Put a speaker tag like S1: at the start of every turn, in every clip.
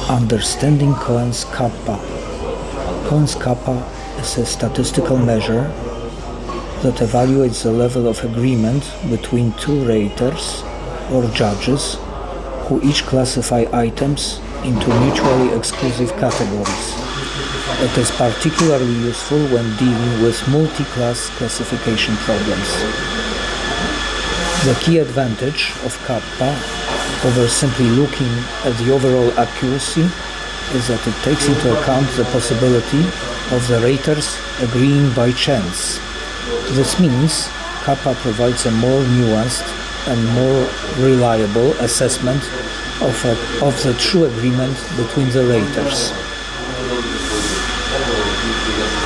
S1: Understanding Cohen's kappa. Cohen's kappa is a statistical measure that evaluates the level of agreement between two raters or judges who each classify items into mutually exclusive categories. It is particularly useful when dealing with multi-class classification problems. The key advantage of kappa over simply looking at the overall accuracy is that it takes into account the possibility of the raters agreeing by chance. This means kappa provides a more nuanced and more reliable assessment of the true agreement between the raters.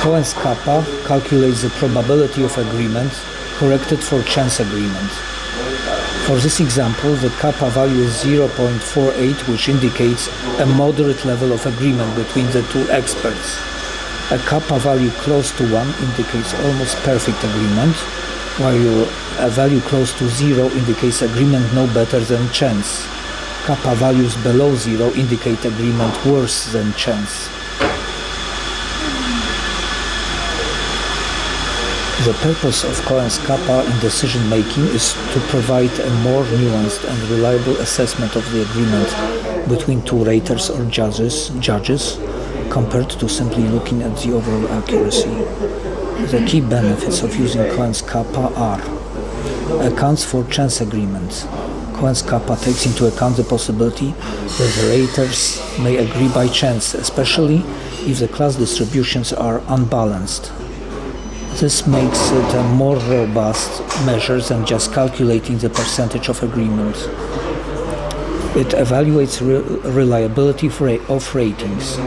S1: Cohen's kappa calculates the probability of agreement corrected for chance agreement. For this example, the kappa value is 0.48, which indicates a moderate level of agreement between the two experts. A kappa value close to 1 indicates almost perfect agreement, while a value close to 0 indicates agreement no better than chance. Kappa values below 0 indicate agreement worse than chance. The purpose of Cohen's kappa in decision making is to provide a more nuanced and reliable assessment of the agreement between two raters or judges compared to simply looking at the overall accuracy. The key benefits of using Cohen's kappa are: accounts for chance agreements. Cohen's kappa takes into account the possibility that the raters may agree by chance, especially if the class distributions are unbalanced. This makes it a more robust measure than just calculating the percentage of agreement. It evaluates reliability of ratings.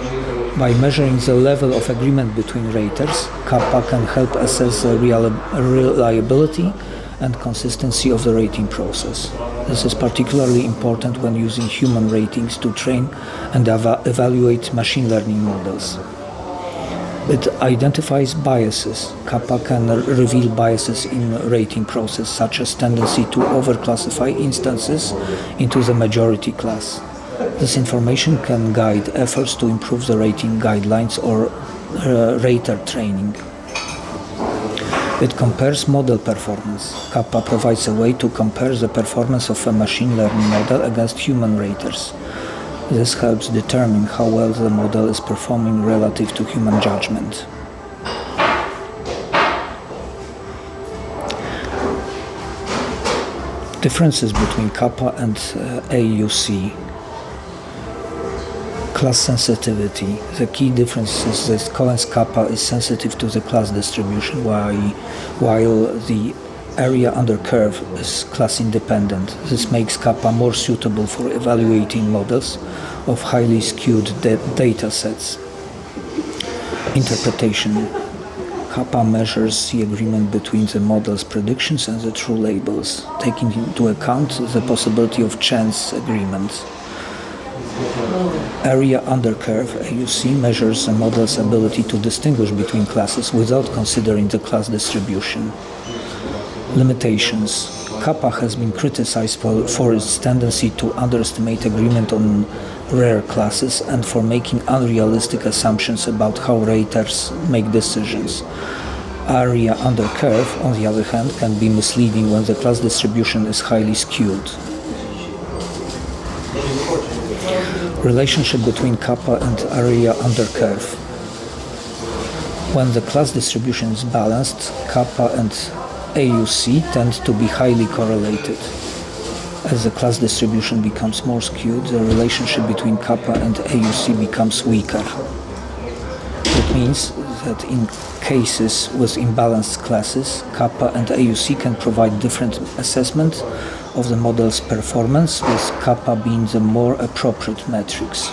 S1: By measuring the level of agreement between raters, kappa can help assess the reliability and consistency of the rating process. This is particularly important when using human ratings to train and evaluate machine learning models. It identifies biases. Kappa can reveal biases in rating process, such as tendency to overclassify instances into the majority class. This information can guide efforts to improve the rating guidelines or rater training. It compares model performance. Kappa provides a way to compare the performance of a machine learning model against human raters. This helps determine how well the model is performing relative to human judgment. Differences between kappa and AUC. Class sensitivity. The key difference is that Cohen's kappa is sensitive to the class distribution, while the area under curve is class independent. This makes kappa more suitable for evaluating models of highly skewed data sets. Interpretation. Kappa measures the agreement between the model's predictions and the true labels, taking into account the possibility of chance agreements. Area under curve, AUC, measures the model's ability to distinguish between classes without considering the class distribution. Limitations. Kappa has been criticized for its tendency to underestimate agreement on rare classes and for making unrealistic assumptions about how raters make decisions. Area under curve, on the other hand, can be misleading when the class distribution is highly skewed. Relationship between kappa and area under curve. When the class distribution is balanced, kappa and AUC tend to be highly correlated. As the class distribution becomes more skewed, the relationship between kappa and AUC becomes weaker. It means that in cases with imbalanced classes, kappa and AUC can provide different assessment of the model's performance, with kappa being the more appropriate metrics.